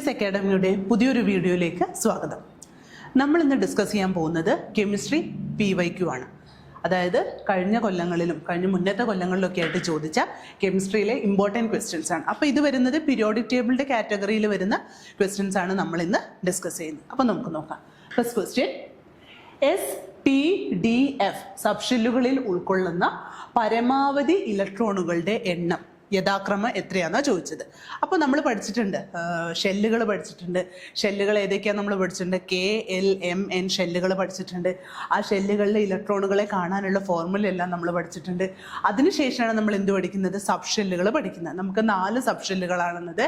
CS അക്കാഡമിയുടെ പുതിയൊരു വീഡിയോയിലേക്ക് സ്വാഗതം. നമ്മൾ ഇന്ന് ഡിസ്കസ് ചെയ്യാൻ പോകുന്നത് കെമിസ്ട്രി PYQ ആണ്. അതായത് കഴിഞ്ഞ മുന്നത്തെ കൊല്ലങ്ങളിലൊക്കെ ആയിട്ട് ചോദിച്ച കെമിസ്ട്രിയിലെ ഇമ്പോർട്ടൻറ്റ് ക്വസ്റ്റ്യൻസ് ആണ്. അപ്പോൾ ഇത് വരുന്നത് പീരിയോഡിക് ടേബിളിൻ്റെ കാറ്റഗറിയിൽ വരുന്ന ക്വസ്റ്റ്യൻസ് ആണ് നമ്മൾ ഇന്ന് ഡിസ്കസ് ചെയ്യുന്നത്. അപ്പോൾ നമുക്ക് നോക്കാം. ഫസ്റ്റ് ക്വസ്റ്റ്യൻ, SPDF സബ്ഷെല്ലുകളിൽ ഉൾക്കൊള്ളുന്ന പരമാവധി ഇലക്ട്രോണുകളുടെ എണ്ണം യഥാക്രമം എത്രയാണെന്നാണ് ചോദിച്ചത്. അപ്പോൾ നമ്മൾ പഠിച്ചിട്ടുണ്ട്, ഷെല്ലുകൾ പഠിച്ചിട്ടുണ്ട്. ഷെല്ലുകൾ ഏതൊക്കെയാണ് നമ്മൾ പഠിച്ചിട്ടുണ്ട്? KLMN ഷെല്ലുകൾ പഠിച്ചിട്ടുണ്ട്. ആ ഷെല്ലുകളിലെ ഇലക്ട്രോണുകളെ കാണാനുള്ള ഫോർമുല എല്ലാം നമ്മൾ പഠിച്ചിട്ടുണ്ട്. അതിനുശേഷമാണ് നമ്മൾ എന്ത് പഠിക്കുന്നത്? സബ് ഷെല്ലുകൾ പഠിക്കുന്നത്. നമുക്ക് 4 സബ് ഷെല്ലുകളാണെന്നത്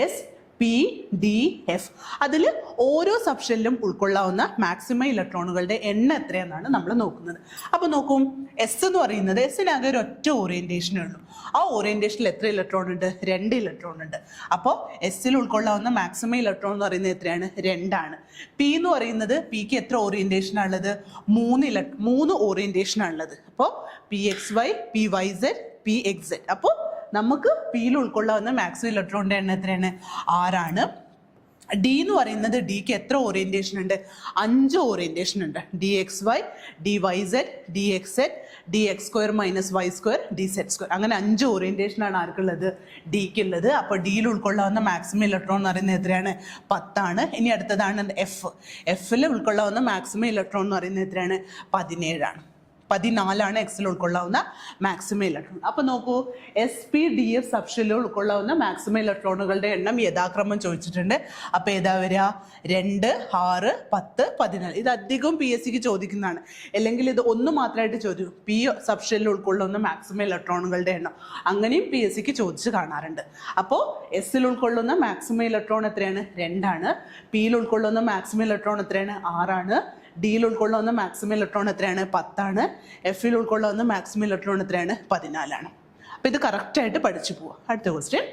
SPDF. അതിൽ ഓരോ സബ് ഷെല്ലും ഉൾക്കൊള്ളാവുന്ന മാക്സിമം ഇലക്ട്രോണുകളുടെ എണ്ണം എത്രയെന്നാണ് നമ്മൾ നോക്കുന്നത്. അപ്പോൾ നോക്കും, എസ് എന്ന് പറയുന്നത്, എസിനാകെ ഒരു ഒറ്റ ഓറിയന്റേഷനേ ഉള്ളൂ. ആ ഓറിയന്റേഷനിൽ എത്ര ഇലക്ട്രോൺ ഉണ്ട്? 2 ഇലക്ട്രോൺ ഉണ്ട്. അപ്പോൾ എസിൽ ഉൾക്കൊള്ളാവുന്ന മാക്സിമം ഇലക്ട്രോൺ എന്ന് പറയുന്നത് എത്രയാണ്? 2 ആണ്. പി എന്ന് പറയുന്നത്, പിക്ക് എത്ര ഓറിയന്റേഷനാണുള്ളത്? 3 ഓറിയന്റേഷനാണുള്ളത്. അപ്പോൾ PXY, PYZ, PXZ. അപ്പോൾ നമുക്ക് പിയിൽ ഉൾക്കൊള്ളാവുന്ന മാക്സിമം ഇലക്ട്രോണിൻ്റെ എണ്ണം എത്രയാണ്? 6 ആണ്. ഡി എന്ന് പറയുന്നത്, ഡിക്ക് എത്ര ഓറിയന്റേഷൻ ഉണ്ട്? 5 ഓറിയന്റേഷൻ ഉണ്ട്. DXY, DYZ, DXZ, DX² - Y², DZ². അങ്ങനെ 5 ഓറിയന്റേഷനാണ് ആർക്കുള്ളത്? ഡിക്കുള്ളത്. അപ്പോൾ ഡിയിൽ ഉൾക്കൊള്ളാവുന്ന മാക്സിമം ഇലക്ട്രോൺ എന്ന് പറയുന്നത് എത്രയാണ്? 10 ആണ്. ഇനി അടുത്തതാണ് എഫിൽ ഉൾക്കൊള്ളാവുന്ന മാക്സിമം ഇലക്ട്രോൺ എന്ന് പറയുന്നത് എത്രയാണ്? 17 ആണ്. 14 എക്സിൽ ഉൾക്കൊള്ളാവുന്ന മാക്സിമം ഇലക്ട്രോൺ. അപ്പോൾ നോക്കൂ, SPDF സബ്ഷെല്ലിൽ ഉൾക്കൊള്ളാവുന്ന മാക്സിമം ഇലക്ട്രോണുകളുടെ എണ്ണം യഥാക്രമം ചോദിച്ചിട്ടുണ്ട്. അപ്പോൾ ഏതാ വരിക? 2, 6, 10, 14. ഇത് അധികം PSCക്ക് ചോദിക്കുന്നതാണ്. അല്ലെങ്കിൽ ഇത് ഒന്ന് മാത്രമായിട്ട് ചോദിക്കും, പി സബ്ഷെല്ലിൽ ഉൾക്കൊള്ളുന്ന മാക്സിമം ഇലക്ട്രോണുകളുടെ എണ്ണം. അങ്ങനെയും PSCക്ക് ചോദിച്ച് കാണാറുണ്ട്. അപ്പോൾ എസിൽ ഉൾക്കൊള്ളുന്ന മാക്സിമം ഇലക്ട്രോൺ എത്രയാണ്? 2 ആണ്. പിയിൽ ഉൾക്കൊള്ളുന്ന മാക്സിമം ഇലക്ട്രോൺ എത്രയാണ്? 6 ആണ്. ഡിയിൽ ഉൾക്കൊള്ളാവുന്ന മാക്സിമം ഇലക്ട്രോൺ എത്രയാണ്? 10 ആണ്. എഫിൽ ഉൾക്കൊള്ളാവുന്ന മാക്സിമം ഇലക്ട്രോൺ എത്രയാണ്? 14 ആണ്. അപ്പോൾ ഇത് കറക്റ്റായിട്ട് പഠിച്ചു പോവാം. അടുത്ത ക്വസ്റ്റ്യൻ,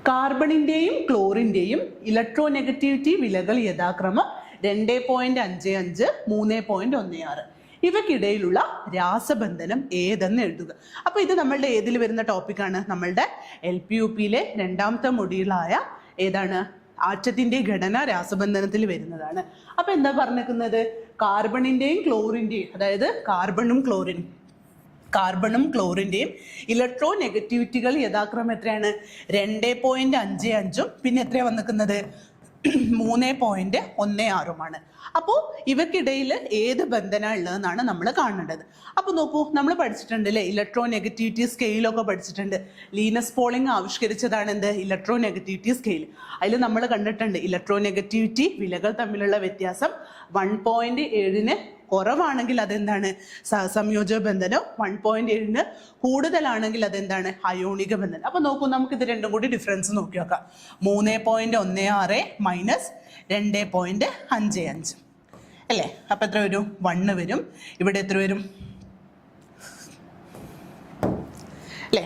കാർബണിൻ്റെയും ക്ലോറിൻ്റെയും ഇലക്ട്രോനെഗറ്റിവിറ്റി വിലകൾ യഥാക്രമം 2.55, 3.16. ഇവയ്ക്കിടയിലുള്ള രാസബന്ധനം ഏതെന്ന് എഴുതുക. അപ്പോൾ ഇത് നമ്മളുടെ ഏതിൽ വരുന്ന ടോപ്പിക്കാണ്? നമ്മളുടെ LPUPയിലെ 2ാമത്തെ മൊഡ്യൂളായ ഏതാണ്? ആറ്റത്തിന്റെ ഘടന രാസബന്ധനത്തിൽ വരുന്നതാണ്. അപ്പൊ എന്താ പറഞ്ഞിരിക്കുന്നത്? കാർബണിന്റെയും ക്ലോറിന്റെയും, അതായത് കാർബണും ക്ലോറിന്റെയും ഇലക്ട്രോ നെഗറ്റിവിറ്റികൾ യഥാക്രമം എത്രയാണ്? 2.55 പിന്നെ എത്രയാണ് വന്നിരിക്കുന്നത്? 3.16. അപ്പോൾ ഇവയ്ക്കിടയിൽ ഏത് ബന്ധനമാണ് ഉള്ളതെന്നാണ് നമ്മൾ കാണേണ്ടത്. അപ്പോൾ നോക്കൂ, നമ്മൾ പഠിച്ചിട്ടുണ്ട് അല്ലേ, ഇലക്ട്രോ നെഗറ്റിവിറ്റി സ്കെയിലൊക്കെ പഠിച്ചിട്ടുണ്ട്. ലീനസ് പോളിംഗ് ആവിഷ്കരിച്ചതാണ് എന്ത്? Electro negativity scale. അതിൽ നമ്മൾ കണ്ടിട്ടുണ്ട് ഇലക്ട്രോ നെഗറ്റിവിറ്റി വിലകൾ തമ്മിലുള്ള വ്യത്യാസം 1.7 കുറവാണെങ്കിൽ അതെന്താണ്? സഹസംയോജക ബന്ധനം. 1.7 കൂടുതലാണെങ്കിൽ അതെന്താണ്? അയോണിക ബന്ധനം. അപ്പോൾ നോക്കൂ, നമുക്ക് ഇത് രണ്ടും കൂടി ഡിഫറൻസ് നോക്കി നോക്കാം. 3.16 മൈനസ് 2.55 അല്ലേ? അപ്പം എത്ര വരും? 1 വരും. ഇവിടെ എത്ര വരും അല്ലേ?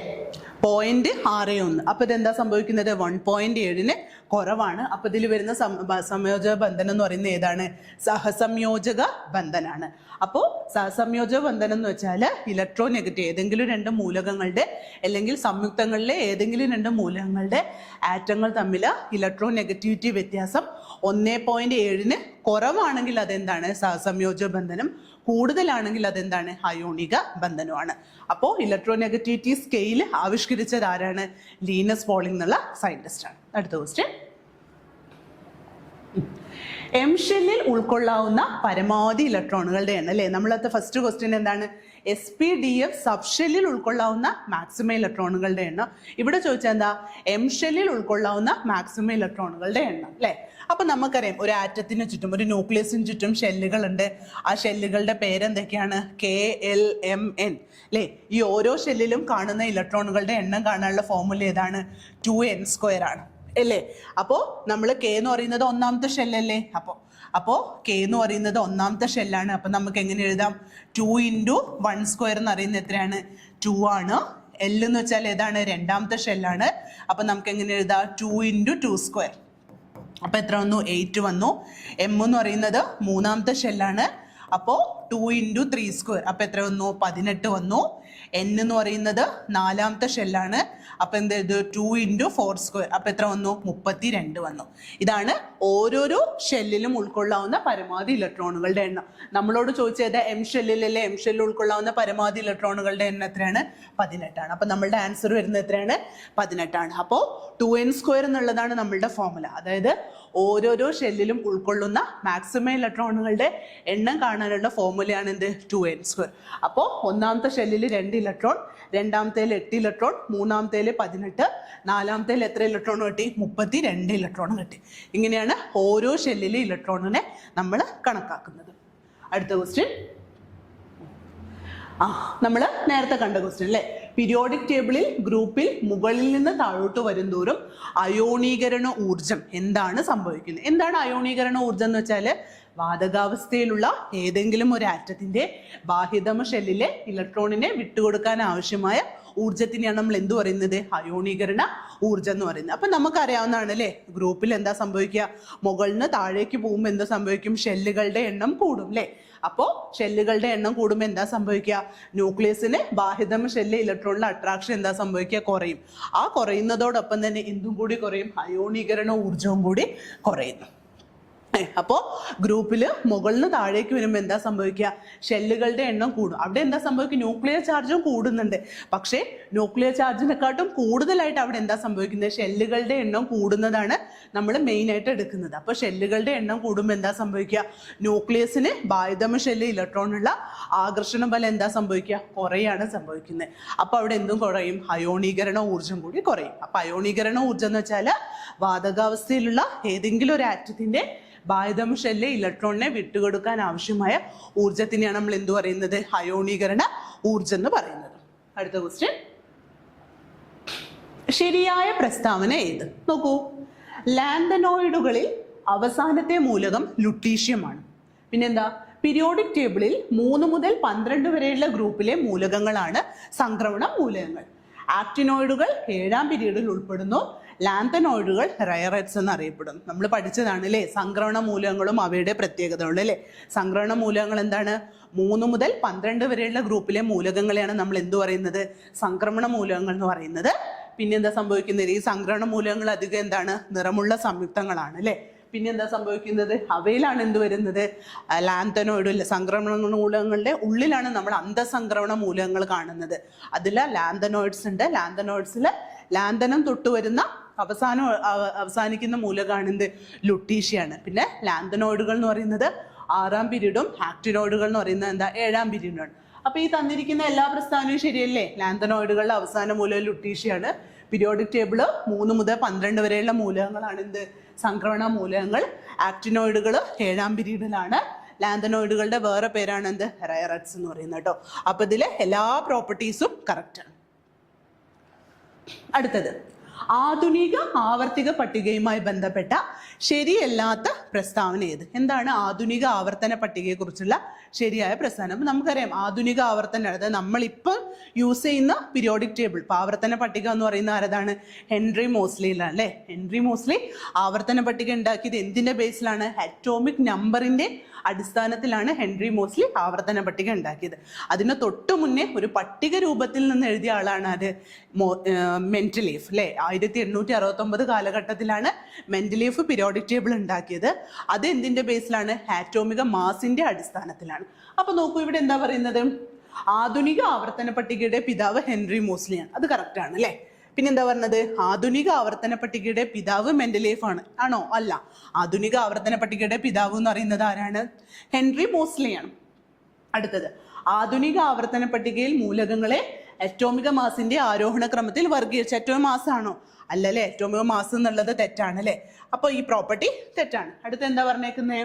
0.61. അപ്പോൾ ഇതെന്താ സംഭവിക്കുന്നത്? 1.7 കുറവാണ്. അപ്പോൾ ഇതിൽ വരുന്ന സംയോജക ബന്ധനം എന്ന് പറയുന്നത് ഏതാണ്? സഹസംയോജക ബന്ധനാണ്. അപ്പോൾ സഹസംയോജക ബന്ധനം എന്ന് വെച്ചാൽ ഇലക്ട്രോ നെഗറ്റീവ് ഏതെങ്കിലും 2 മൂലകങ്ങളുടെ അല്ലെങ്കിൽ സംയുക്തങ്ങളിലെ ഏതെങ്കിലും 2 മൂലകങ്ങളുടെ ആറ്റങ്ങൾ തമ്മിൽ ഇലക്ട്രോ നെഗറ്റിവിറ്റി വ്യത്യാസം 1.7 കുറവാണെങ്കിൽ അതെന്താണ്? സഹസംയോജക ബന്ധനം. കൂടുതലാണെങ്കിൽ അതെന്താണ്? അയോണിക ബന്ധനമാണ്. അപ്പോൾ ഇലക്ട്രോ നെഗറ്റിവിറ്റി സ്കെയിൽ ആവിഷ്കരിച്ചത് ആരാണ്? ലീനസ് പോളിംഗ് എന്നുള്ള സയന്റിസ്റ്റാണ്. അടുത്ത ക്വസ്റ്റ്യൻ, M ഷെല്ലിൽ ഉൾക്കൊള്ളാവുന്ന പരമാവധി ഇലക്ട്രോണുകളുടെ എണ്ണം അല്ലേ? നമ്മളത്തെ ഫസ്റ്റ് ക്വസ്റ്റ്യൻ എന്താണ്? SPDF സബ് ഷെല്ലിൽ ഉൾക്കൊള്ളാവുന്ന മാക്സിമം ഇലക്ട്രോണുകളുടെ എണ്ണം. ഇവിടെ ചോദിച്ചാൽ എന്താ? M ഷെല്ലിൽ ഉൾക്കൊള്ളാവുന്ന മാക്സിമം ഇലക്ട്രോണുകളുടെ എണ്ണം അല്ലേ? അപ്പം നമുക്കറിയാം, ഒരു ആറ്റത്തിന് ചുറ്റും, ഒരു ന്യൂക്ലിയസിന് ചുറ്റും ഷെല്ലുകളുണ്ട്. ആ ഷെല്ലുകളുടെ പേരെന്തൊക്കെയാണ്? KLMN അല്ലേ? ഈ ഓരോ ഷെല്ലിലും കാണുന്ന ഇലക്ട്രോണുകളുടെ എണ്ണം കാണാനുള്ള ഫോർമുല ഏതാണ്? 2n² ആണ് അല്ലേ? അപ്പോൾ നമ്മൾ K എന്ന് പറയുന്നത് 1ാമത്തെ ഷെല്ലല്ലേ? അപ്പോൾ K എന്ന് പറയുന്നത് 1ാമത്തെ ഷെല്ലാണ്. അപ്പം നമുക്ക് എങ്ങനെ എഴുതാം? 2 × 1² എന്ന് പറയുന്നത് എത്രയാണ്? 2 ആണ്. L എന്ന് വെച്ചാൽ ഏതാണ്? 2ാമത്തെ ഷെല്ലാണ്. അപ്പം നമുക്ക് എങ്ങനെ എഴുതാം? 2 × 2². അപ്പോൾ എത്ര വന്നു? 8 വന്നു. M എന്ന് പറയുന്നത് 3ാമത്തെ ഷെല്ലാണ്. അപ്പോൾ 2 × 3². അപ്പൊ എത്ര വന്നു? 18 വന്നു. N എന്ന് പറയുന്നത് 4ാമത്തെ ഷെല്ലാണ്. അപ്പൊ എന്ത് ചെയ്തു? 2 × 4². അപ്പൊ എത്ര വന്നു? 32 വന്നു. ഇതാണ് ഓരോരോ ഷെല്ലിലും ഉൾക്കൊള്ളാവുന്ന പരമാവധി ഇലക്ട്രോണുകളുടെ എണ്ണം. നമ്മളോട് ചോദിച്ചത് M ഷെല്ലിലല്ലേ? M ഷെല്ലിൽ ഉൾക്കൊള്ളാവുന്ന പരമാവധി ഇലക്ട്രോണുകളുടെ എണ്ണം എത്രയാണ്? 18 ആണ്. അപ്പൊ നമ്മളുടെ ആൻസർ വരുന്നത് എത്രയാണ്? 18 ആണ്. അപ്പോൾ 2n² എന്നുള്ളതാണ് നമ്മളുടെ ഫോർമുല. അതായത് ഓരോരോ ഷെല്ലിലും ഉൾക്കൊള്ളുന്ന മാക്സിമം ഇലക്ട്രോണുകളുടെ എണ്ണം കാണാനുള്ള ഫോർമുലയാണ് എന്ത്? 2n². അപ്പോൾ ഒന്നാമത്തെ ഷെല്ലിൽ 2 ഇലക്ട്രോൺ, രണ്ടാമത്തേൽ 8 ഇലക്ട്രോൺ, മൂന്നാമത്തേൽ 18, നാലാമത്തേൽ എത്ര ഇലക്ട്രോൺ കിട്ടി? 32 ഇലക്ട്രോൺ കിട്ടി. ഇങ്ങനെയാണ് ഓരോ ഷെല്ലിലെ ഇലക്ട്രോണിനെ നമ്മൾ കണക്കാക്കുന്നത്. അടുത്ത ക്വസ്റ്റ്യൻ നമ്മൾ നേരത്തെ കണ്ട ക്വസ്റ്റ്യൻ അല്ലേ? പീരിയോഡിക് ടേബിളിൽ ഗ്രൂപ്പിൽ മുകളിൽ നിന്ന് താഴോട്ട് വരുന്തോറും അയോണീകരണ ഊർജം എന്താണ് സംഭവിക്കുന്നത്? എന്താണ് അയോണീകരണ ഊർജം എന്ന് വെച്ചാൽ വാതകാവസ്ഥയിലുള്ള ഏതെങ്കിലും ഒരു ആറ്റത്തിന്റെ ബാഹ്യതമ ഷെല്ലിലെ ഇലക്ട്രോണിനെ വിട്ടുകൊടുക്കാൻ ആവശ്യമായ ഊർജത്തിനെയാണ് നമ്മൾ എന്ത് പറയുന്നത്? അയോണീകരണ ഊർജം എന്ന് പറയുന്നത്. അപ്പൊ നമുക്കറിയാവുന്നതാണ് അല്ലേ? ഗ്രൂപ്പിൽ എന്താ സംഭവിക്കുക? മുകളിൽ നിന്ന് താഴേക്ക് പോകുമ്പോൾ എന്താ സംഭവിക്കും? ഷെല്ലുകളുടെ എണ്ണം കൂടും അല്ലേ? അപ്പോൾ ഷെല്ലുകളുടെ എണ്ണം കൂടുമ്പോൾ എന്താ സംഭവിക്കുക? ന്യൂക്ലിയസിന് ബാഹ്യതമ ഷെല്ലിലെ ഇലക്ട്രോണിലെ അട്രാക്ഷൻ എന്താ സംഭവിക്കുക? കുറയും. ആ കുറയുന്നതോടൊപ്പം തന്നെ എന്തും കൂടി കുറയും? അയോണീകരണ ഊർജവും കൂടി കുറയുന്നു. അപ്പോൾ ഗ്രൂപ്പിൽ മുകളിൽ നിന്ന് താഴേക്ക് വരുമ്പോൾ എന്താ സംഭവിക്കുക? ഷെല്ലുകളുടെ എണ്ണം കൂടും. അവിടെ എന്താ സംഭവിക്കുക? ന്യൂക്ലിയർ ചാർജും കൂടുന്നുണ്ട്. പക്ഷേ ന്യൂക്ലിയർ ചാർജിനെക്കാട്ടും കൂടുതലായിട്ട് അവിടെ എന്താ സംഭവിക്കുന്നത്? ഷെല്ലുകളുടെ എണ്ണം കൂടുന്നതാണ് നമ്മൾ മെയിൻ ആയിട്ട് എടുക്കുന്നത്. അപ്പോൾ ഷെല്ലുകളുടെ എണ്ണം കൂടുമ്പോൾ എന്താ സംഭവിക്കുക? ന്യൂക്ലിയസിന് ബാഹ്യതമ ഷെല്ല് ഇലക്ട്രോണുള്ള ആകർഷണ ബലം എന്താ സംഭവിക്കുക? കുറയാണ് സംഭവിക്കുന്നത്. അപ്പോൾ അവിടെ എന്തും കുറയും? അയോണീകരണ ഊർജം കൂടി കുറയും. അപ്പോൾ അയോണീകരണ ഊർജം എന്ന് വെച്ചാൽ വാതകാവസ്ഥയിലുള്ള ഏതെങ്കിലും ഒരു ആറ്റത്തിന്റെ ബാഹ്യതമ ഷെല്ലിലെ ഇലക്ട്രോണിനെ വിട്ടുകൊടുക്കാൻ ആവശ്യമായ ഊർജത്തിനെയാണ് നമ്മൾ എന്ത് പറയുന്നത്? അയോണീകരണ ഊർജം എന്ന് പറയുന്നത്. അടുത്ത ക്വസ്റ്റ്യൻ, ശരിയായ പ്രസ്താവന ഏത്? നോക്കൂ, ലാന്തനോയിഡുകളിൽ അവസാനത്തെ മൂലകം ലുട്ടീഷ്യമാണ്. പിന്നെന്താ? പീരിയോഡിക് ടേബിളിൽ 3 മുതൽ 12 വരെയുള്ള ഗ്രൂപ്പിലെ മൂലകങ്ങളാണ് സംക്രമണ മൂലകങ്ങൾ. ആക്ടിനോയിഡുകൾ 7ാം പീരീഡിൽ ഉൾപ്പെടുന്നു. ലാന്തനോയിഡുകൾ റയററ്റ്സ് എന്നറിയപ്പെടുന്നു. നമ്മൾ പഠിച്ചതാണ് അല്ലേ? സംക്രമണ മൂലകങ്ങളും അവയുടെ പ്രത്യേകതകളും അല്ലേ? സംക്രമണ മൂലകങ്ങൾ എന്താണ്? 3 മുതൽ 12 വരെയുള്ള ഗ്രൂപ്പിലെ മൂലകങ്ങളെയാണ് നമ്മൾ എന്ത് പറയുന്നത്? സംക്രമണ മൂലകങ്ങൾ എന്ന് പറയുന്നത്. പിന്നെ എന്താ സംഭവിക്കുന്നത്? ഈ സംക്രമണ മൂലകങ്ങൾ അധികം എന്താണ്? നിറമുള്ള സംയുക്തങ്ങളാണ് അല്ലേ? പിന്നെ എന്താ സംഭവിക്കുന്നത്? അവയിലാണ് എന്ത് വരുന്നത്? ലാന്തനോയിഡ് സംക്രമണ മൂലകങ്ങളുടെ ഉള്ളിലാണ് നമ്മൾ അന്തസംക്രമണ മൂലകങ്ങൾ കാണുന്നത്. അതിൽ ലാന്തനോയിഡ്സ് ഉണ്ട്. ലാന്തനോയിഡ്സിൽ ലാന്തനം തൊട്ട് വരുന്ന അവസാനിക്കുന്ന മൂലകമാണ് എന്ത്? ലുട്ടീഷ്യയാണ്. പിന്നെ ലാന്തനോയിഡുകൾ എന്ന് പറയുന്നത് 6ാം പീരീഡും ആക്ടിനോയിഡുകൾ എന്ന് പറയുന്നത് എന്താ? 7ാം പീരീഡുമാണ്. അപ്പൊ ഈ തന്നിരിക്കുന്ന എല്ലാ പ്രസ്താവനയും ശരിയല്ലേ? ലാന്തനോയിഡുകളുടെ അവസാന മൂലകം ലുട്ടീഷ്യയാണ്. പീരിയോഡിക് ടേബിള് 3 മുതൽ 12 വരെയുള്ള മൂലകങ്ങളാണ് എന്ത്? സംക്രമണ മൂലകങ്ങൾ. ആക്ടിനോയിഡുകൾ 7ാം പീരീഡിലാണ്. ലാന്തനോയിഡുകളുടെ വേറെ പേരാണ് എന്ത്? റയററ്റ്സ് എന്ന് പറയുന്നത് കേട്ടോ. അപ്പൊ ഇതിലെ എല്ലാ പ്രോപ്പർട്ടീസും കറക്റ്റ് ആണ്. അടുത്തത്, ആധുനിക ആവർത്തിക പട്ടികയുമായി ബന്ധപ്പെട്ട ശരിയല്ലാത്ത പ്രസ്താവന ഏത്? എന്താണ് ആധുനിക ആവർത്തന പട്ടികയെ കുറിച്ചുള്ള ശരിയായ പ്രസ്താവന? അപ്പൊ നമുക്കറിയാം ആധുനിക ആവർത്തന, അതായത് നമ്മളിപ്പോൾ യൂസ് ചെയ്യുന്ന പീരിയോഡിക് ടേബിൾ ആവർത്തന പട്ടിക എന്ന് പറയുന്ന ആരതാണ്? ഹെൻറി മോസ്ലിയിലാണ് അല്ലേ? ഹെൻറി മോസ്ലി ആവർത്തന പട്ടിക ഉണ്ടാക്കിയത് എന്തിന്റെ ബേസിലാണ്? അറ്റോമിക് നമ്പറിന്റെ അടിസ്ഥാനത്തിലാണ് ഹെൻറി മോസ്ലി ആവർത്തന പട്ടിക ഉണ്ടാക്കിയത്. അതിന് തൊട്ടു മുന്നേ ഒരു പട്ടിക രൂപത്തിൽ നിന്ന് എഴുതിയ ആളാണ് അത് മെന്റലീഫ് അല്ലേ? 1869 കാലഘട്ടത്തിലാണ് മെന്റലീഫ് പീരിയോഡിക് ടേബിൾ ഉണ്ടാക്കിയത്. അത് എന്തിന്റെ ബേസിലാണ്? ആറ്റോമിക മാസിന്റെ അടിസ്ഥാനത്തിലാണ്. അപ്പൊ നോക്കൂ, ഇവിടെ എന്താ പറയുന്നത്? ആധുനിക ആവർത്തന പട്ടികയുടെ പിതാവ് ഹെൻറി മോസ്ലിയാണ്. അത് കറക്റ്റ് ആണ് അല്ലേ? പിന്നെന്താ പറഞ്ഞത്? ആധുനിക ആവർത്തന പട്ടികയുടെ പിതാവ് മെന്റലീഫ് ആണ്. ആണോ? അല്ല. ആധുനിക ആവർത്തന പട്ടികയുടെ പിതാവ് എന്ന് പറയുന്നത് ആരാണ്? ഹെൻറി മോസ്ലിയാണ്. അടുത്തത്, ആധുനിക ആവർത്തന പട്ടികയിൽ മൂലകങ്ങളെ അറ്റോമിക മാസിന്റെ ആരോഹണ ക്രമത്തിൽ വർഗീകരിച്ച അറ്റോമിക മാസ് ആണോ? അല്ലല്ലേ? അറ്റോമിക മാസ് എന്നുള്ളത് തെറ്റാണ് അല്ലേ? അപ്പൊ ഈ പ്രോപ്പർട്ടി തെറ്റാണ്. അടുത്ത എന്താ പറഞ്ഞേക്കുന്നേ?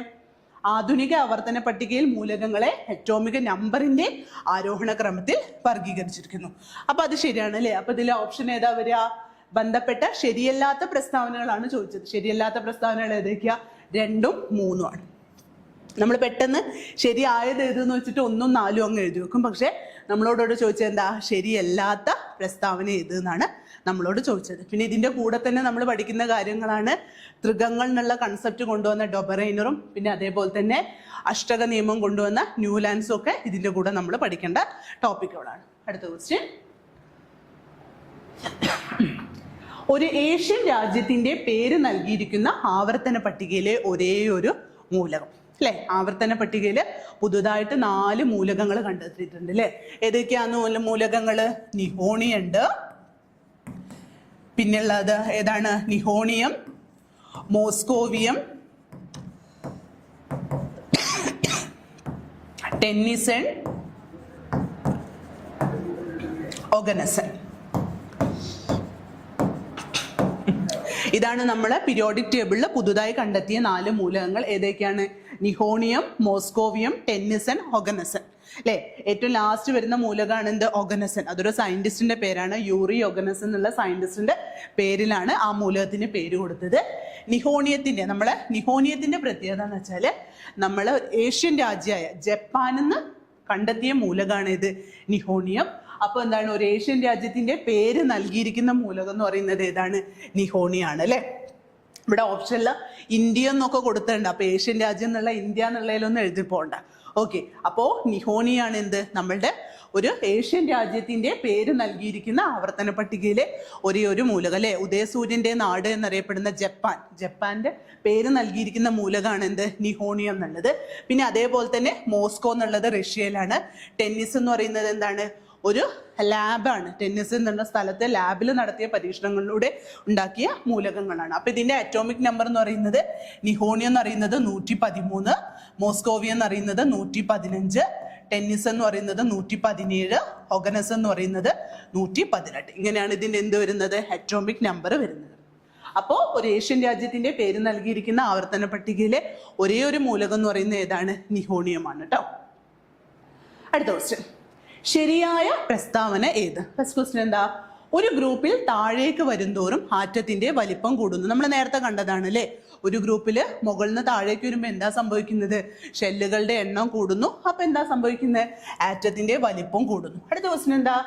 ആധുനിക ആവർത്തന പട്ടികയിൽ മൂലകങ്ങളെ അറ്റോമിക നമ്പറിന്റെ ആരോഹണ ക്രമത്തിൽ വർഗീകരിച്ചിരിക്കുന്നു. അപ്പൊ അത് ശരിയാണ് അല്ലേ? അപ്പൊ ഇതിലെ ഓപ്ഷൻ ഏതാ വരിക? ബന്ധപ്പെട്ട ശരിയല്ലാത്ത പ്രസ്താവനകളാണ് ചോദിച്ചത്. ശരിയല്ലാത്ത പ്രസ്താവനകൾ ഏതൊക്കെയാ? 2ഉം 3ഉം ആണ്. നമ്മൾ പെട്ടെന്ന് ശരിയായത് എഴുതുന്ന് വെച്ചിട്ട് 1ഉം 4ഉം അങ്ങ് എഴുതി വെക്കും. പക്ഷെ നമ്മളോട് ചോദിച്ചത് എന്താ? ശരിയല്ലാത്ത പ്രസ്താവന ഏതെന്നാണ് നമ്മളോട് ചോദിച്ചത്. പിന്നെ ഇതിൻ്റെ കൂടെ തന്നെ നമ്മൾ പഠിക്കുന്ന കാര്യങ്ങളാണ് തൃകങ്ങൾ എന്നുള്ള കൺസെപ്റ്റ് കൊണ്ടുവന്ന ഡൊബറൈനറും പിന്നെ അതേപോലെ തന്നെ അഷ്ടക നിയമം കൊണ്ടുവന്ന ന്യൂലാൻഡ്സും ഒക്കെ ഇതിൻ്റെ കൂടെ നമ്മൾ പഠിക്കേണ്ട ടോപ്പിക്കുകളാണ്. അടുത്ത ക്വസ്റ്റ്യൻ, ഒരു ഏഷ്യൻ രാജ്യത്തിന്റെ പേര് നൽകിയിരിക്കുന്ന ആവർത്തന പട്ടികയിലെ ഒരേ ഒരു മൂലകം അല്ലെ? ആവർത്തന പട്ടികയിൽ പുതുതായിട്ട് 4 മൂലകങ്ങൾ കണ്ടെത്തിയിട്ടുണ്ട് അല്ലെ? ഏതൊക്കെയാണ് മൂലകങ്ങള്? നിഹോണിയ ഉണ്ട്, പിന്നുള്ളത് ഏതാണ്? Nihonium, moscovium, tennessine, oganesson. ഇതാണ് നമ്മൾ പീരിയോഡിക് ടേബിളിൽ പുതുതായി കണ്ടെത്തിയ 4 മൂലകങ്ങൾ. ഏതൊക്കെയാണ്? നിഹോണിയം, മോസ്കോവിയം, ടെന്നിസൺ, ഓഗനസൺ അല്ലെ? ഏറ്റവും ലാസ്റ്റ് വരുന്ന മൂലകമാണ് എന്ത്? ഓഗനസൺ. അതൊരു സയന്റിസ്റ്റിന്റെ പേരാണ്. യൂറി ഓഗനസൺ എന്നുള്ള സയന്റിസ്റ്റിന്റെ പേരിലാണ് ആ മൂലകത്തിന് പേര് കൊടുത്തത്. നിഹോണിയത്തിന്റെ പ്രത്യേകത എന്ന് വെച്ചാൽ നമ്മൾ ഏഷ്യൻ രാജ്യമായ ജപ്പാനിന്ന് കണ്ടെത്തിയ മൂലകമാണ് ഇത് നിഹോണിയം. അപ്പൊ എന്താണ്? ഒരു ഏഷ്യൻ രാജ്യത്തിന്റെ പേര് നൽകിയിരിക്കുന്ന മൂലകം എന്ന് പറയുന്നത് ഏതാണ്? നിഹോണിയാണ് അല്ലെ? ഇവിടെ ഓപ്ഷനിൽ ഇന്ത്യ എന്നൊക്കെ കൊടുത്തിട്ടുണ്ട്. അപ്പൊ ഏഷ്യൻ രാജ്യം എന്നുള്ള ഇന്ത്യ എന്നുള്ളതിലൊന്നും എഴുതി പോകണ്ട. ഓക്കെ, അപ്പോ നിഹോണിയാണ് എന്ത്? നമ്മളുടെ ഒരു ഏഷ്യൻ രാജ്യത്തിന്റെ പേര് നൽകിയിരിക്കുന്ന ആവർത്തന പട്ടികയിലെ ഒരേ ഒരു മൂലകം അല്ലെ? ഉദയസൂര്യന്റെ നാട് എന്നറിയപ്പെടുന്ന ജപ്പാന്റെ പേര് നൽകിയിരിക്കുന്ന മൂലകമാണ് എന്ത്? നിഹോണിയം എന്നുള്ളത്. പിന്നെ അതേപോലെ തന്നെ മോസ്കോ എന്നുള്ളത് റഷ്യയിലാണ്. ടെന്നിസ് എന്ന് പറയുന്നത് എന്താണ്? ഒരു ലാബാണ്. ടെന്നിസ് എന്നുള്ള സ്ഥലത്ത് ലാബിൽ നടത്തിയ പരീക്ഷണങ്ങളിലൂടെ ഉണ്ടാക്കിയ മൂലകങ്ങളാണ്. അപ്പൊ ഇതിന്റെ അറ്റോമിക് നമ്പർ എന്ന് പറയുന്നത് നിഹോണിയം എന്ന് പറയുന്നത് 113, മോസ്കോവിയം എന്ന് പറയുന്നത് 115, ടെന്നിസ് എന്ന് പറയുന്നത് 117, ഓഗനസ് എന്ന് പറയുന്നത് 118. ഇങ്ങനെയാണ് ഇതിന്റെ എന്ത് വരുന്നത്? അറ്റോമിക് നമ്പർ വരുന്നത്. അപ്പോൾ ഒരു ഏഷ്യൻ രാജ്യത്തിന്റെ പേര് നൽകിയിരിക്കുന്ന ആവർത്തന പട്ടികയിലെ ഒരേ ഒരു മൂലകം എന്ന് പറയുന്നത് ഏതാണ്? നിഹോണിയമാണ് കേട്ടോ. അടുത്ത ക്വസ്റ്റ്യൻ, ശരിയായ പ്രസ്താവന ഏത്? ഫസ്റ്റ് ക്വസ്റ്റ്യൻ എന്താ? ഒരു ഗ്രൂപ്പിൽ താഴേക്ക് വരുന്തോറും ആറ്റത്തിന്റെ വലിപ്പം കൂടുന്നു. നമ്മൾ നേരത്തെ കണ്ടതാണ് അല്ലെ? ഒരു ഗ്രൂപ്പിൽ മുകളിൽ നിന്ന് താഴേക്ക് വരുമ്പോൾ എന്താ സംഭവിക്കുന്നത്? ഷെല്ലുകളുടെ എണ്ണം കൂടുന്നു. അപ്പൊ എന്താ സംഭവിക്കുന്നത്? ആറ്റത്തിന്റെ വലിപ്പം കൂടുന്നു. അടുത്ത ക്വസ്റ്റ്യൻ എന്താ?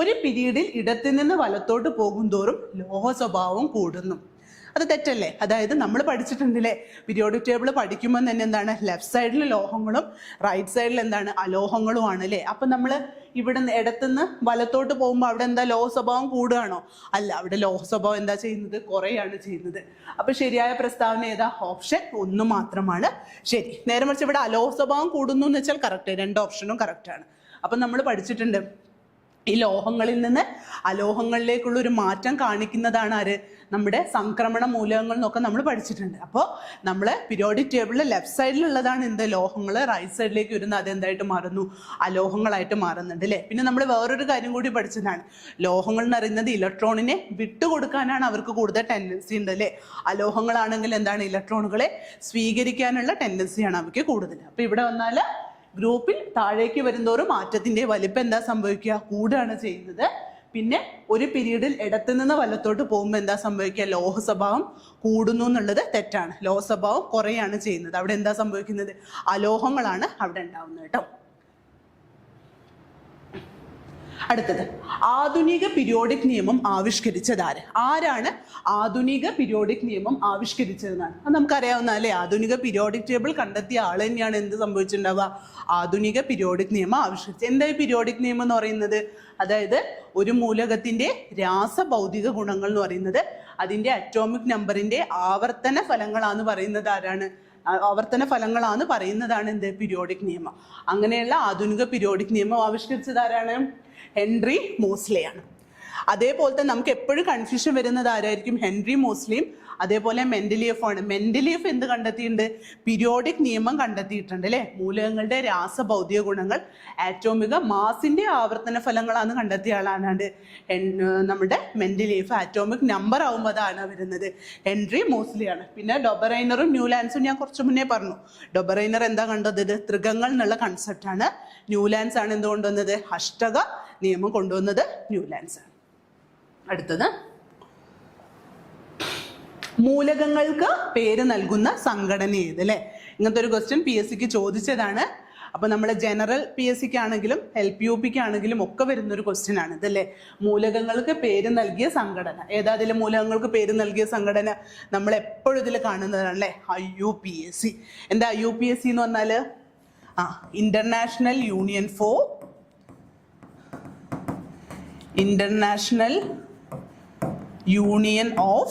ഒരു പീരീഡിൽ ഇടത്തു നിന്ന് വലത്തോട്ട് പോകും തോറും ലോഹ സ്വഭാവം കൂടുന്നു. അത് തെറ്റല്ലേ? അതായത് നമ്മൾ പഠിച്ചിട്ടുണ്ടല്ലേ, പീരിയോഡിക് ടേബിൾ പഠിക്കുമ്പോൾ തന്നെ എന്താണ്? ലെഫ്റ്റ് സൈഡിൽ ലോഹങ്ങളും റൈറ്റ് സൈഡിൽ എന്താണ്? അലോഹങ്ങളുമാണ് അല്ലേ? അപ്പൊ നമ്മൾ ഇവിടെ ഇടത്തുനിന്ന് വലത്തോട്ട് പോകുമ്പോൾ അവിടെ എന്താ? ലോഹ സ്വഭാവം കൂടുകയാണോ? അല്ല, അവിടെ ലോഹ സ്വഭാവം എന്താ ചെയ്യുന്നത്? കുറയാണ് ചെയ്യുന്നത്. അപ്പൊ ശരിയായ പ്രസ്താവന ഏതാ? ഓപ്ഷൻ 1 മാത്രമാണ് ശരി. നേരെ മറിച്ച് ഇവിടെ അലോഹ സ്വഭാവം കൂടുന്നു എന്ന് വെച്ചാൽ കറക്റ്റ്. 2 ഓപ്ഷനും കറക്റ്റ് ആണ്. അപ്പൊ നമ്മൾ പഠിച്ചിട്ടുണ്ട് ഈ ലോഹങ്ങളിൽ നിന്ന് അലോഹങ്ങളിലേക്കുള്ള ഒരു മാറ്റം കാണിക്കുന്നതാണ് ആര്? നമ്മുടെ സംക്രമണ മൂലകങ്ങൾ എന്നൊക്കെ നമ്മൾ പഠിച്ചിട്ടുണ്ട്. അപ്പോൾ നമ്മൾ പീരിയോഡിക് ടേബിളിൽ ലെഫ്റ്റ് സൈഡിലുള്ളതാണ് എന്ത്? ലോഹങ്ങൾ. റൈറ്റ് സൈഡിലേക്ക് വരുന്ന അതെന്തായിട്ട് മാറുന്നു? അലോഹങ്ങളായിട്ട് മാറുന്നുണ്ട് അല്ലേ? പിന്നെ നമ്മൾ വേറൊരു കാര്യം കൂടി പഠിച്ചതാണ്. ലോഹങ്ങൾ എന്ന് പറയുന്നത് ഇലക്ട്രോണിനെ വിട്ടുകൊടുക്കാനാണ് അവർക്ക് കൂടുതൽ ടെൻഡൻസി ഉണ്ട് അല്ലേ? അലോഹങ്ങളാണെങ്കിൽ എന്താണ്? ഇലക്ട്രോണുകളെ സ്വീകരിക്കാനുള്ള ടെൻഡൻസിയാണ് അവർക്ക് കൂടുതൽ. അപ്പൊ ഇവിടെ വന്നാൽ ഗ്രൂപ്പിൽ താഴേക്ക് വരുന്തോറും ആറ്റത്തിന്റെ വലിപ്പം എന്താ സംഭവിക്കുക? കൂടുകയാണ് ചെയ്യുന്നത്. പിന്നെ ഒരു പീരീഡിൽ ഇടത്തു നിന്ന് വലത്തോട്ട് പോകുമ്പോൾ എന്താ സംഭവിക്കുക? ലോഹ സ്വഭാവം കൂടുന്നു എന്നുള്ളത് തെറ്റാണ്. ലോഹ സ്വഭാവം കുറയാണ് ചെയ്യുന്നത്. അവിടെ എന്താ സംഭവിക്കുന്നത്? അലോഹങ്ങളാണ് അവിടെ ഉണ്ടാവുന്നത് കേട്ടോ. അടുത്തത്, ആധുനിക പീരിയോഡിക് നിയമം ആവിഷ്കരിച്ചത് ആര്? ആരാണ് ആധുനിക പീരിയോഡിക് നിയമം ആവിഷ്കരിച്ചതെന്നാണ് അത് നമുക്കറിയാവുന്ന അല്ലേ? ആധുനിക പീരിയോഡിക് ടേബിൾ കണ്ടെത്തിയ ആൾ തന്നെയാണ് എന്ത് സംഭവിച്ചിട്ടുണ്ടാവുക? ആധുനിക പീരിയോഡിക് നിയമം ആവിഷ്കരിച്ചത്. എന്താ ഈ പീരിയോഡിക് നിയമം എന്ന് പറയുന്നത്? അതായത് ഒരു മൂലകത്തിന്റെ രാസഭൗതിക ഗുണങ്ങൾ എന്ന് പറയുന്നത് അതിന്റെ അറ്റോമിക് നമ്പറിന്റെ ആവർത്തന ഫലങ്ങളാന്ന് പറയുന്നത് ആരാണ്? ആവർത്തന ഫലങ്ങളാന്ന് പറയുന്നതാണ് എന്ത്? പീരിയോഡിക് നിയമം. അങ്ങനെയുള്ള ആധുനിക പീരിയോഡിക് നിയമം ആവിഷ്കരിച്ചത് ആരാണ്? ഹെൻറി മോസ്ലെയാണ്. അതേപോലെ തന്നെ നമുക്ക് എപ്പോഴും കൺഫ്യൂഷൻ വരുന്നത് ആരായിരിക്കും? ഹെൻറി മോസ്ലിയും അതേപോലെ മെൻഡലിയഫ് ആണ്. മെൻഡലിയഫ് എന്ത് കണ്ടെത്തിയിട്ടുണ്ട്? പീരിയോഡിക് നിയമം കണ്ടെത്തിയിട്ടുണ്ട് അല്ലെ? മൂലകങ്ങളുടെ രാസഭൗതിക ഗുണങ്ങൾ ആറ്റോമിക മാസിന്റെ ആവർത്തന ഫലങ്ങളാണ് കണ്ടെത്തിയ ആളാണ് നമ്മുടെ മെൻഡലിയഫ്. ആറ്റോമിക് നമ്പർ ആവുമ്പോൾ അതാണ് വരുന്നത്. ഹെൻറി മോസ്ലിയാണ്. പിന്നെ ഡൊബറൈനറും ന്യൂലാൻഡ്സും ഞാൻ കുറച്ച് മുന്നേ പറഞ്ഞു. ഡൊബറൈനർ എന്താ കണ്ടത്? തൃകങ്ങൾ എന്നുള്ള കൺസെപ്റ്റ് ആണ്. ന്യൂലാൻഡ്സ് ആണ് എന്ത് കൊണ്ടുവന്നത്? അഷ്ടക നിയമം കൊണ്ടുവന്നത് ന്യൂലാൻഡ്സ് ആണ്. അടുത്തത്, മൂലകങ്ങൾക്ക് പേര് നൽകുന്ന സംഘടന ഏത്? അല്ലെ? ഇങ്ങനത്തെ ഒരു ക്വസ്റ്റ്യൻ PSCക്ക് ചോദിച്ചതാണ്. അപ്പോൾ നമ്മൾ ജനറൽ PSCക്ക് ആണെങ്കിലും LPUPക്ക് ആണെങ്കിലും ഒക്കെ വരുന്നൊരു ക്വസ്റ്റ്യൻ ആണ് ഇതല്ലേ. മൂലകങ്ങൾക്ക് പേര് നൽകിയ സംഘടന ഏതാ? അതിലെ മൂലകങ്ങൾക്ക് പേര് നൽകിയ സംഘടന നമ്മൾ എപ്പോഴും ഇതിൽ കാണുന്നതാണ് അല്ലേ, IUPAC. എന്താ IUPAC എന്ന് പറഞ്ഞാൽ? International union for International Union of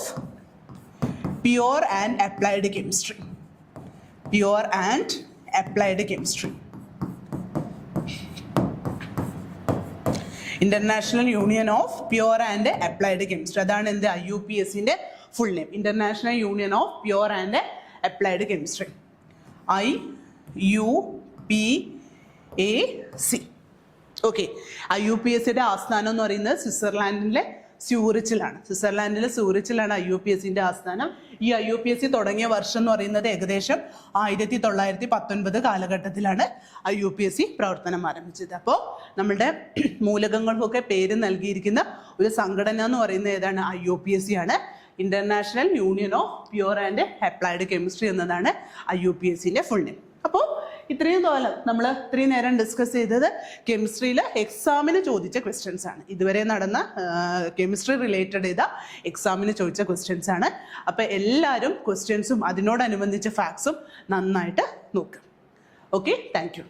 Pure and Applied Chemistry. Pure and Applied Chemistry. International Union of Pure and Applied Chemistry. അതാണ് എന്ത് IUPACന്റെ full name. International Union of Pure and Applied Chemistry, IUPAC. Okay. IUPACയുടെ ആസ്ഥാനം എന്ന് പറയുന്നത് സ്വിറ്റ്സർലാൻഡിലെ സ്യൂറിച്ചിലാണ്. IUPACന്റെ ആസ്ഥാനം. ഈ IUPAC തുടങ്ങിയ വർഷം എന്ന് പറയുന്നത് ഏകദേശം 1919 കാലഘട്ടത്തിലാണ് IUPAC പ്രവർത്തനം ആരംഭിച്ചത്. അപ്പോൾ നമ്മുടെ മൂലകങ്ങൾക്കൊക്കെ പേര് നൽകിയിരിക്കുന്ന ഒരു സംഘടന എന്ന് പറയുന്നത് ഏതാണ്? IUPAC ആണ്. International Union of Pure and Applied chemistry എന്നതാണ് IUPACന്റെ ഫുൾ നെയിം. അപ്പോൾ ഇത്രയും കാലം നമ്മൾ ഇത്രയും നേരം ഡിസ്കസ് ചെയ്തത് കെമിസ്ട്രിയിൽ എക്സാമിന് ചോദിച്ച ക്വസ്റ്റ്യൻസ് ആണ്. ഇതുവരെ നടന്ന കെമിസ്ട്രി റിലേറ്റഡ് ചെയ്ത എക്സാമിന് ചോദിച്ച ക്വസ്റ്റ്യൻസ് ആണ്. അപ്പോൾ എല്ലാവരും ക്വസ്റ്റ്യൻസും അതിനോടനുബന്ധിച്ച ഫാക്ട്സും നന്നായിട്ട് നോക്കുക. Okay, thank you.